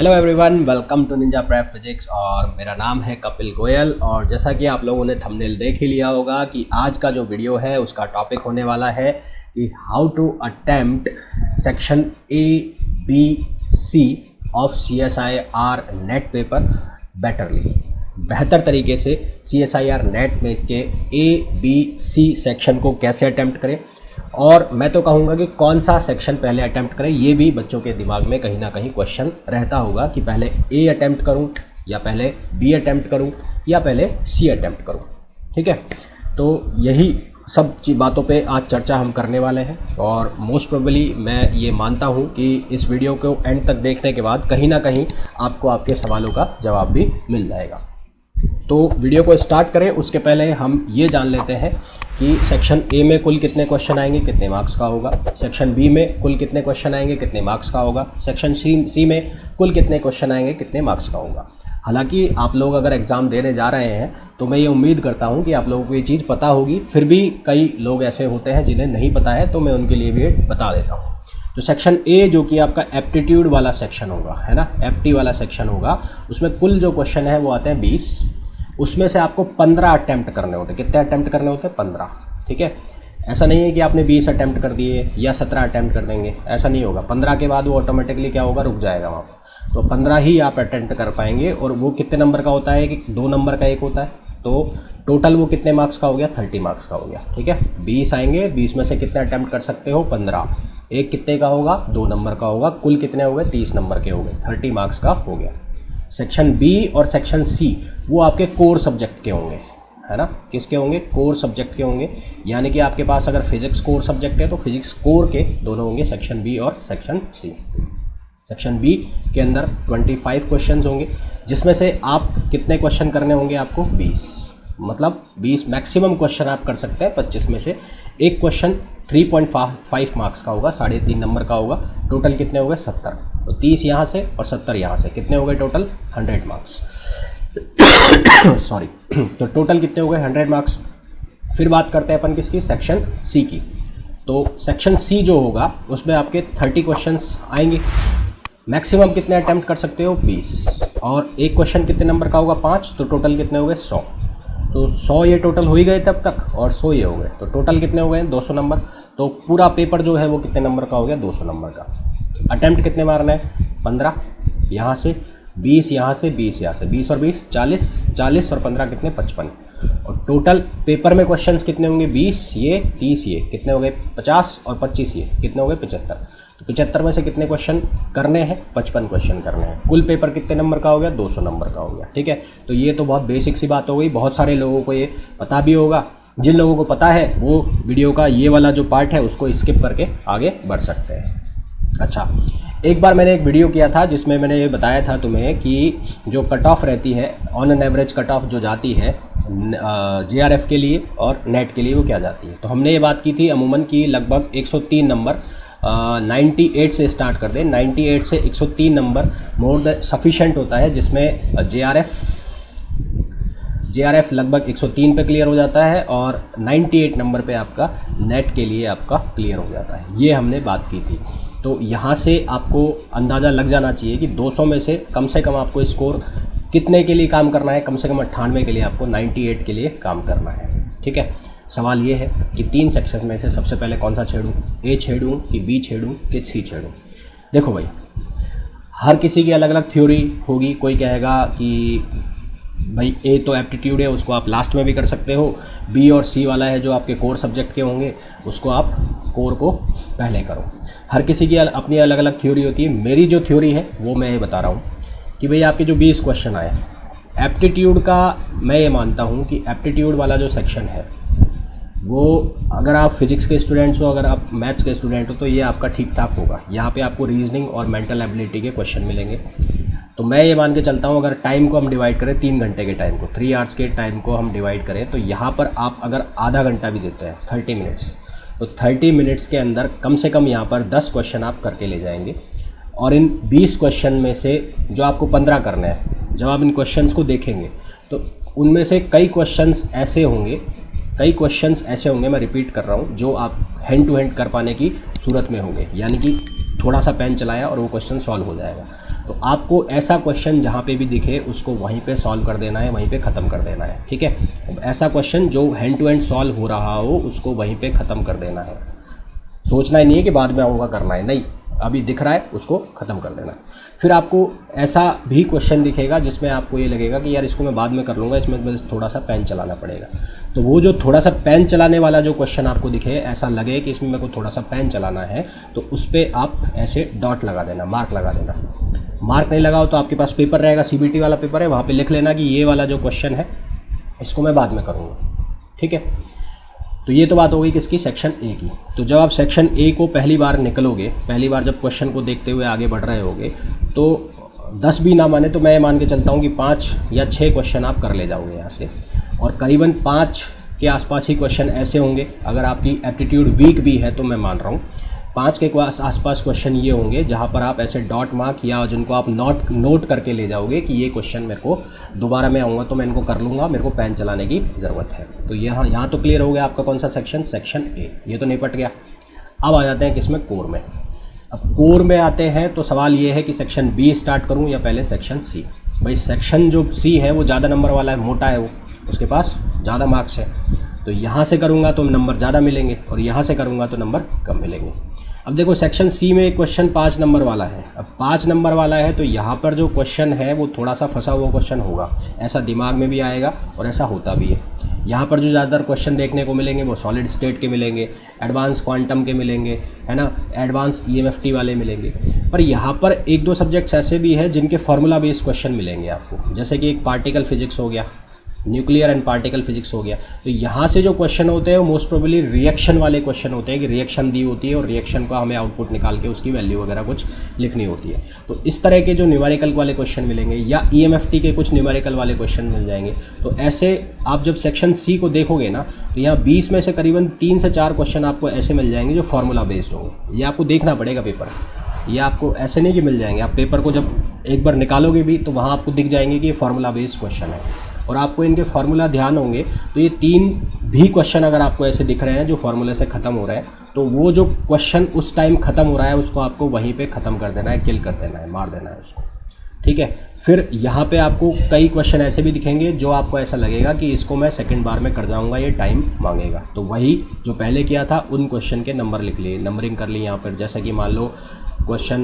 Hello everyone, welcome to Ninja Prep Physics. और मेरा नाम है कपिल गोयल। और जैसा कि आप लोगों ने थंबनेल देख ही लिया होगा कि आज का जो वीडियो है उसका टॉपिक होने वाला है कि how to attempt section A B C of CSIR NET paper betterly, बेहतर तरीके से CSIR नेट में के ABC सेक्शन को कैसे अटेम्प्ट करें। और मैं तो कहूँगा कि कौन सा सेक्शन पहले अटेम्प्ट करें, ये भी बच्चों के दिमाग में कहीं ना कहीं क्वेश्चन रहता होगा कि पहले A अटेम्प्ट करूँ या पहले B अटेम्प्ट करूँ या पहले C अटेम्प्ट करूँ। ठीक है, तो यही सब बातों पे आज चर्चा हम करने वाले हैं। और मोस्ट प्रोबेबली मैं ये मानता हूँ कि इस वीडियो को एंड तक देखने के बाद कहीं ना कहीं आपको आपके सवालों का जवाब भी मिल जाएगा। तो वीडियो को स्टार्ट करें उसके पहले हम ये जान लेते हैं कि सेक्शन ए में कुल कितने क्वेश्चन आएंगे, कितने मार्क्स का होगा। सेक्शन बी में कुल कितने क्वेश्चन आएंगे, कितने मार्क्स का होगा। सेक्शन सी में कुल कितने क्वेश्चन आएंगे, कितने मार्क्स का होगा। हालांकि आप लोग अगर एग्ज़ाम देने जा रहे हैं तो मैं ये उम्मीद करता हूँ कि आप लोगों को ये चीज़ पता होगी। फिर भी कई लोग ऐसे होते हैं जिन्हें नहीं पता है, तो मैं उनके लिए भी बता देता हूँ। तो सेक्शन ए जो कि आपका एप्टीट्यूड वाला सेक्शन होगा, है ना, एप्टी वाला सेक्शन होगा, उसमें कुल जो क्वेश्चन है वो आते हैं 20। उसमें से आपको 15 अटैम्प्ट करने होते हैं। कितने अटैम्प्ट करने होते हैं? 15। ठीक है, ऐसा नहीं है कि आपने 20 अटैम्प्ट कर दिए या 17 अटैम्प्ट कर देंगे, ऐसा नहीं होगा। 15 के बाद वो ऑटोमेटिकली क्या होगा, रुक जाएगा वहाँ पर। तो 15 ही आप अटैम्प्ट कर पाएंगे। और वो कितने नंबर का होता है कि 2 नंबर का एक होता है। तो टोटल वो कितने मार्क्स का हो गया? 30 मार्क्स का हो गया। ठीक है, 20 आएंगे, 20 में से कितने अटैम्प्ट कर सकते हो? 15। एक कितने का होगा? 2 नंबर का होगा। कुल कितने हो गए? 30 नंबर के हो गए, 30 मार्क्स का हो गया। सेक्शन बी और सेक्शन सी वो आपके कोर सब्जेक्ट के होंगे, है ना। किसके होंगे? कोर सब्जेक्ट के होंगे। यानी कि आपके पास अगर फिजिक्स कोर सब्जेक्ट है तो फिजिक्स कोर के दोनों होंगे, सेक्शन बी और सेक्शन सी। सेक्शन बी के अंदर 25 क्वेश्चन होंगे, जिसमें से आप कितने क्वेश्चन करने होंगे? आपको 20, मतलब 20 मैक्सिमम क्वेश्चन आप कर सकते हैं 25 में से। एक क्वेश्चन 3.5 मार्क्स का होगा, 3.5 नंबर का होगा। टोटल कितने हो गए? 70। तो 30 यहाँ से और 70 यहाँ से, कितने हो गए टोटल? 100 मार्क्स। सॉरी। तो टोटल कितने हो गए? 100 मार्क्स। फिर बात करते हैं अपन किसकी? सेक्शन सी की। तो सेक्शन सी जो होगा उसमें आपके 30 क्वेश्चंस आएंगे। मैक्सिमम कितने अटैम्प्ट कर सकते हो? 20। और एक क्वेश्चन कितने नंबर का होगा? 5। तो टोटल कितने हो गए? 100। तो 100 ये टोटल हो ही गए तब तक, और 100 ये हो गए, तो टोटल कितने हो गए? 200 नंबर। तो पूरा पेपर जो है वो कितने नंबर का हो गया? 200 नंबर का। अटैम्प्ट कितने मारना है? 15 यहाँ से, 20 यहाँ से, 20 यहाँ से, 20 और 20 40, 40 और 15 कितने? 55। और टोटल पेपर में क्वेश्चंस कितने होंगे? 20 ये, 30 ये, कितने हो गए? 50 और 25 ये, कितने हो गए? 75। तो 75 में से कितने क्वेश्चन करने हैं? 55 क्वेश्चन करने हैं। कुल पेपर कितने नंबर का हो गया? 200 नंबर का हो गया। ठीक है, तो ये तो बहुत बेसिक सी बात हो गई, बहुत सारे लोगों को ये पता भी होगा। जिन लोगों को पता है वो वीडियो का ये वाला जो पार्ट है उसको स्किप करके आगे बढ़ सकते हैं। अच्छा, एक बार मैंने एक वीडियो किया था जिसमें मैंने ये बताया था तुम्हें कि जो कट ऑफ रहती है, on an average cut off जो जाती है JRF के लिए और नेट के लिए, वो क्या जाती है। तो हमने ये बात की थी अमूमन कि लगभग 103 नंबर 98 से स्टार्ट कर दें। 98 से 103 नंबर मोर द सफिशेंट होता है, जिसमें JRF लगभग 103 पे क्लियर हो जाता है और 98 नंबर पे आपका नेट के लिए आपका क्लियर हो जाता है। ये हमने बात की थी। तो यहाँ से आपको अंदाज़ा लग जाना चाहिए कि 200 में से कम आपको स्कोर कितने के लिए काम करना है? कम से कम 98 के लिए आपको 98 के लिए काम करना है। ठीक है, सवाल ये है कि 3 सेक्शन में से सबसे पहले कौन सा छेड़ूँ? A छेड़ूँ कि B छेड़ूँ कि C छेड़ूँ? देखो भाई, हर किसी की अलग अलग थ्योरी होगी। कोई कहेगा कि भाई A तो एप्टीट्यूड है, उसको आप लास्ट में भी कर सकते हो। B और C वाला है जो आपके कोर सब्जेक्ट के होंगे, उसको आप कोर को पहले करो। हर किसी की अपनी अलग अलग थ्योरी होती है। मेरी जो थ्योरी है वो मैं ये बता रहा हूँ कि भाई आपके जो 20 क्वेश्चन आए एप्टीट्यूड का, मैं ये मानता हूँ कि एप्टीट्यूड वाला जो सेक्शन है वो, अगर आप फिजिक्स के स्टूडेंट्स हो, अगर आप मैथ्स के स्टूडेंट हो, तो ये आपका ठीक ठाक होगा। यहाँ पे आपको रीजनिंग और मेंटल एबिलिटी के क्वेश्चन मिलेंगे। तो मैं ये मान के चलता हूँ, अगर टाइम को हम डिवाइड करें, 3 घंटे के टाइम को, 3 आवर्स के टाइम को हम डिवाइड करें, तो यहाँ पर आप अगर आधा घंटा भी देते हैं, 30 मिनट्स, तो 30 मिनट्स के अंदर कम से कम यहाँ पर 10 क्वेश्चन आप करके ले जाएंगे। और इन 20 क्वेश्चन में से जो आपको 15 करने हैं, जब आप इन क्वेश्चंस को देखेंगे तो उनमें से कई क्वेश्चंस ऐसे होंगे, मैं रिपीट कर रहा हूँ, जो आप हैंड टू हैंड कर पाने की सूरत में होंगे। यानी कि थोड़ा सा पेन चलाया और वो क्वेश्चन सॉल्व हो जाएगा। तो आपको ऐसा क्वेश्चन जहाँ पे भी दिखे उसको वहीं पे सॉल्व कर देना है, वहीं पे ख़त्म कर देना है, ठीक है। अब ऐसा क्वेश्चन जो हैंड टू हैंड सॉल्व हो रहा हो उसको वहीं पे ख़त्म कर देना है। सोचना ही नहीं है कि बाद में आऊँगा करना है, नहीं, अभी दिख रहा है उसको ख़त्म कर देना। फिर आपको ऐसा भी क्वेश्चन दिखेगा जिसमें आपको ये लगेगा कि यार इसको मैं बाद में कर लूँगा, इसमें मुझे थोड़ा सा पेन चलाना पड़ेगा। तो वो जो थोड़ा सा पेन चलाने वाला जो क्वेश्चन आपको दिखे, ऐसा लगे कि इसमें मेरे को थोड़ा सा पेन चलाना है, तो उस पर आप ऐसे डॉट लगा देना, मार्क लगा देना। मार्क नहीं लगाओ तो आपके पास पेपर रहेगा, CBT वाला पेपर है, वहाँ पर लिख लेना कि ये वाला जो क्वेश्चन है इसको मैं बाद में करूँगा, ठीक है। तो ये तो बात हो गई किसकी, सेक्शन ए की। तो जब आप सेक्शन ए को पहली बार निकलोगे, पहली बार जब क्वेश्चन को देखते हुए आगे बढ़ रहे होगे, तो 10 भी ना माने तो मैं मान के चलता हूँ कि 5 या 6 क्वेश्चन आप कर ले जाओगे यहाँ से, और करीबन 5 के आसपास ही क्वेश्चन ऐसे होंगे, अगर आपकी एप्टीट्यूड वीक भी है तो मैं मान रहा हूँ 5 के आसपास क्वेश्चन ये होंगे जहाँ पर आप ऐसे डॉट मार्क या जिनको आप नोट करके ले जाओगे कि ये क्वेश्चन मेरे को दोबारा मैं आऊँगा तो मैं इनको कर लूँगा, मेरे को पेन चलाने की ज़रूरत है। तो यहाँ तो क्लियर हो गया आपका कौन सा सेक्शन, सेक्शन ए, ये तो निपट गया। अब आ जाते हैं किसमें, कोर में। अब कोर में आते हैं तो सवाल ये है कि सेक्शन बी स्टार्ट करूँ या पहले सेक्शन सी। भाई सेक्शन जो सी है वो ज़्यादा नंबर वाला है, मोटा है, वो उसके पास ज़्यादा मार्क्स है, तो यहाँ से करूँगा तो नंबर ज़्यादा मिलेंगे और यहाँ से करूँगा तो नंबर कम मिलेंगे। अब देखो सेक्शन सी में एक क्वेश्चन 5 नंबर वाला है। अब 5 नंबर वाला है तो यहाँ पर जो क्वेश्चन है वो थोड़ा सा फंसा हुआ क्वेश्चन होगा, ऐसा दिमाग में भी आएगा और ऐसा होता भी है। यहाँ पर जो ज़्यादातर क्वेश्चन देखने को मिलेंगे वो सॉलिड स्टेट के मिलेंगे, एडवांस क्वांटम के मिलेंगे, है ना, एडवांस EMFT वाले मिलेंगे। पर यहाँ पर 1-2 सब्जेक्ट्स ऐसे भी हैं जिनके फार्मूला बेस्ड क्वेश्चन मिलेंगे आपको, जैसे कि एक पार्टिकल फिजिक्स हो गया, न्यूक्लियर एंड पार्टिकल फिजिक्स हो गया। तो यहाँ से जो क्वेश्चन होते हैं वो मोस्ट प्रोबेबली रिएक्शन वाले क्वेश्चन होते हैं कि रिएक्शन दी होती है और रिएक्शन का हमें आउटपुट निकाल के उसकी वैल्यू वगैरह कुछ लिखनी होती है। तो इस तरह के जो न्यूमेरिकल वाले क्वेश्चन मिलेंगे या EMFT के कुछ न्यूमेरिकल वाले क्वेश्चन मिल जाएंगे। तो ऐसे आप जब सेक्शन सी को देखोगे ना तो यहाँ 20 में से करीबन 3 से 4 क्वेश्चन आपको ऐसे मिल जाएंगे जो फार्मूला बेस्ड होंगे। ये आपको देखना पड़ेगा पेपर, ये आपको ऐसे नहीं कि मिल जाएंगे, आप पेपर को जब एक बार निकालोगे भी तो वहाँ आपको दिख जाएंगे कि ये फार्मूला बेस्ड क्वेश्चन है और आपको इनके फार्मूला ध्यान होंगे। तो ये 3 भी क्वेश्चन अगर आपको ऐसे दिख रहे हैं जो फार्मूले से ख़त्म हो रहे हैं, तो वो जो क्वेश्चन उस टाइम ख़त्म हो रहा है उसको आपको वहीं पे ख़त्म कर देना है, किल कर देना है, मार देना है उसको, ठीक है। फिर यहाँ पे आपको कई क्वेश्चन ऐसे भी दिखेंगे जो आपको ऐसा लगेगा कि इसको मैं सेकंड बार में कर जाऊँगा, ये टाइम मांगेगा। तो वही जो पहले किया था उन क्वेश्चन के नंबर लिख लिए, नंबरिंग कर ली यहाँ पर। जैसे कि मान लो क्वेश्चन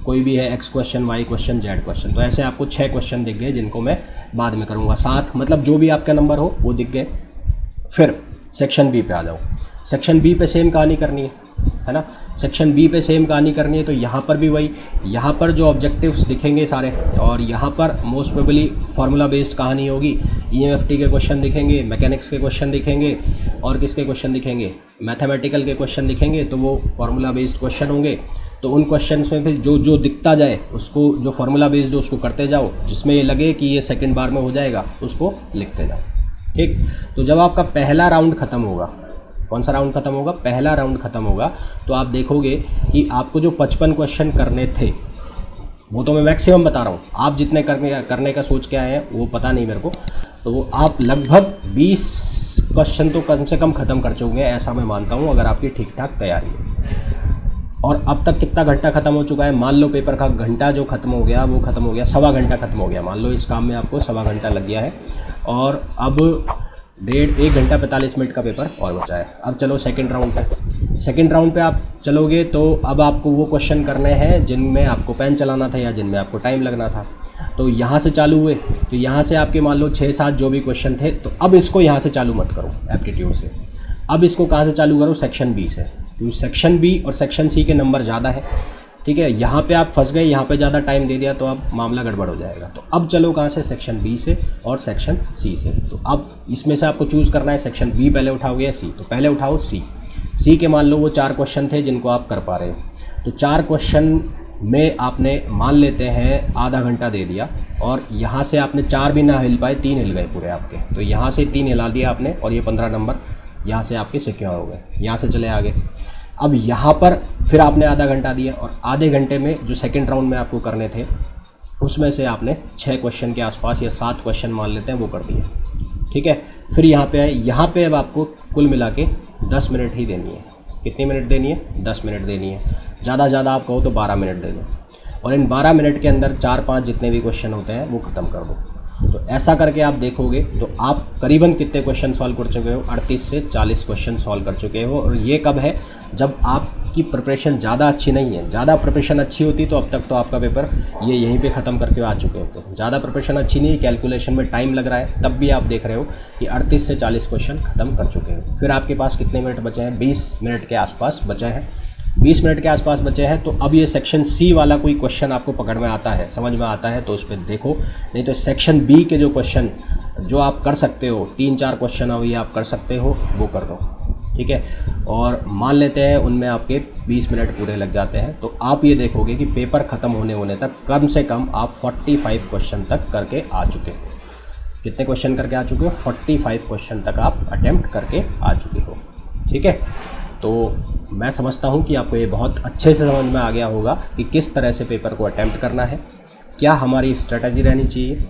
कोई भी है, X question, Y question, Z question, तो ऐसे आपको 6 क्वेश्चन दिख गए जिनको मैं बाद में करूँगा। 7 मतलब जो भी आपका नंबर हो वो दिख गए। फिर सेक्शन बी पे आ जाओ। सेक्शन बी पे सेम कहानी करनी है ना, सेक्शन बी पे सेम कहानी करनी है। तो यहाँ पर भी वही, यहाँ पर जो ऑब्जेक्टिव्स दिखेंगे सारे, और यहाँ पर मोस्ट प्रोबेबली फार्मूला बेस्ड कहानी होगी। EMFT के क्वेश्चन दिखेंगे, मैकेनिक्स के क्वेश्चन दिखेंगे, और किसके क्वेश्चन दिखेंगे, मैथमेटिकल के क्वेश्चन दिखेंगे, तो वो फार्मूला बेस्ड क्वेश्चन होंगे। तो उन क्वेश्चंस में फिर जो दिखता जाए उसको, जो फार्मूला बेस्ड हो उसको करते जाओ, जिसमें ये लगे कि ये सेकंड बार में हो जाएगा उसको लिखते जाओ, ठीक। तो जब आपका पहला राउंड ख़त्म होगा, कौन सा राउंड ख़त्म होगा, पहला राउंड ख़त्म होगा, तो आप देखोगे कि आपको जो 55 क्वेश्चन करने थे, वो तो मैं मैक्सिमम बता रहा हूँ, आप जितने करने का सोच के आए हैं वो पता नहीं मेरे को, तो वो आप लगभग 20 क्वेश्चन तो कम से कम ख़त्म कर चुके हैं, ऐसा मैं मानता हूँ, अगर आपकी ठीक ठाक तैयारी है। और अब तक कितना घंटा ख़त्म हो चुका है, मान लो पेपर का घंटा जो ख़त्म हो गया वो ख़त्म हो गया, 1.25 घंटा ख़त्म हो गया, मान लो इस काम में आपको 1.25 घंटा लग गया है, और अब 1 घंटा 45 मिनट का पेपर और बचा है। अब चलो सेकंड राउंड पे। सेकंड राउंड पे आप चलोगे तो अब आपको वो क्वेश्चन करने हैं जिनमें आपको पेन चलाना था या जिनमें आपको टाइम लगना था। तो यहाँ से चालू हुए, तो यहाँ से आपके मान लो 6-7 जो भी क्वेश्चन थे, तो अब इसको यहाँ से चालू मत करो एप्टीट्यूड से, अब इसको कहाँ से चालू करो, सेक्शन बी से, क्योंकि सेक्शन बी और सेक्शन सी के नंबर ज़्यादा है, ठीक है। यहाँ पे आप फंस गए, यहाँ पे ज़्यादा टाइम दे दिया तो अब मामला गड़बड़ हो जाएगा। तो अब चलो कहाँ से, सेक्शन बी से और सेक्शन सी से। तो अब इसमें से आपको चूज़ करना है, सेक्शन बी पहले उठाओगे या सी, तो पहले उठाओ सी के मान लो वो 4 क्वेश्चन थे जिनको आप कर पा रहे हो, तो 4 क्वेश्चन में आपने मान लेते हैं आधा घंटा दे दिया, और यहाँ से आपने 4 भी ना हिल पाए, 3 हिल गए पूरे आपके, तो यहाँ से 3 हिला दिया आपने, और ये 15 नंबर यहाँ से आपके सिक्योर हो गए, यहाँ से चले आगे। अब यहाँ पर फिर आपने आधा घंटा दिया, और आधे घंटे में जो सेकंड राउंड में आपको करने थे उसमें से आपने 6 क्वेश्चन के आसपास या 7 क्वेश्चन मान लेते हैं वो कर दिए, ठीक है। फिर यहाँ पे आए, यहाँ पे अब आपको कुल मिला के 10 मिनट ही देनी है, कितनी मिनट देनी है? 10 मिनट देनी है। ज़्यादा से ज़्यादा आप कहो तो 12 मिनट दे दो, और इन 12 मिनट के अंदर 4-5 जितने भी क्वेश्चन होते हैं वो ख़त्म कर दो। तो ऐसा करके आप देखोगे तो आप करीबन कितने क्वेश्चन सॉल्व कर चुके हो? 38 से 40 क्वेश्चन सॉल्व कर चुके हो। और ये कब है? जब आपकी प्रिपरेशन ज़्यादा अच्छी नहीं है। ज़्यादा प्रिपरेशन अच्छी होती तो अब तक तो आपका पेपर ये यहीं पे ख़त्म करके आ चुके होते। ज़्यादा प्रिपरेशन अच्छी नहीं है, कैलकुलेशन में टाइम लग रहा है, तब भी आप देख रहे हो कि 38 से 40 क्वेश्चन ख़त्म कर चुके हो। फिर आपके पास कितने मिनट बचे हैं? 20 मिनट के आसपास बचे हैं। 20 मिनट के आसपास बचे हैं। तो अब ये सेक्शन सी वाला कोई क्वेश्चन आपको पकड़ में आता है, समझ में आता है तो उस पर देखो, नहीं तो सेक्शन बी के जो क्वेश्चन जो आप कर सकते हो, 3-4 क्वेश्चन अभी आप कर सकते हो, वो कर दो, ठीक है। और मान लेते हैं उनमें आपके 20 मिनट पूरे लग जाते हैं, तो आप ये देखोगे कि पेपर ख़त्म होने तक कम से कम आप 45 क्वेश्चन तक करके आ चुके हो। कितने क्वेश्चन करके आ चुके हो? 45 क्वेश्चन तक आप अटेम्प्ट करके आ चुके हो, ठीक है। तो मैं समझता हूँ कि आपको ये बहुत अच्छे से समझ में आ गया होगा कि किस तरह से पेपर को अटेम्प्ट करना है, क्या हमारी स्ट्रेटजी रहनी चाहिए,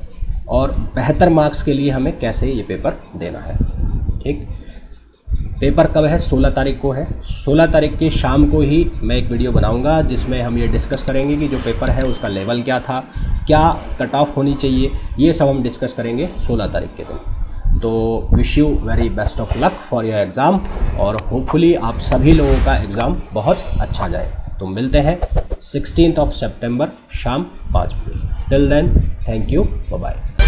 और बेहतर मार्क्स के लिए हमें कैसे ये पेपर देना है, ठीक। पेपर कब है? 16 तारीख को है। 16 तारीख की शाम को ही मैं एक वीडियो बनाऊंगा जिसमें हम ये डिस्कस करेंगे कि जो पेपर है उसका लेवल क्या था, क्या कट ऑफ होनी चाहिए, ये सब हम डिस्कस करेंगे 16 तारीख के दिन। तो wish you very best of luck for your exam, और होपफुली आप सभी लोगों का एग्ज़ाम बहुत अच्छा जाए। तो मिलते हैं 16 सितंबर शाम 5 बजे। Till then, thank you, bye bye.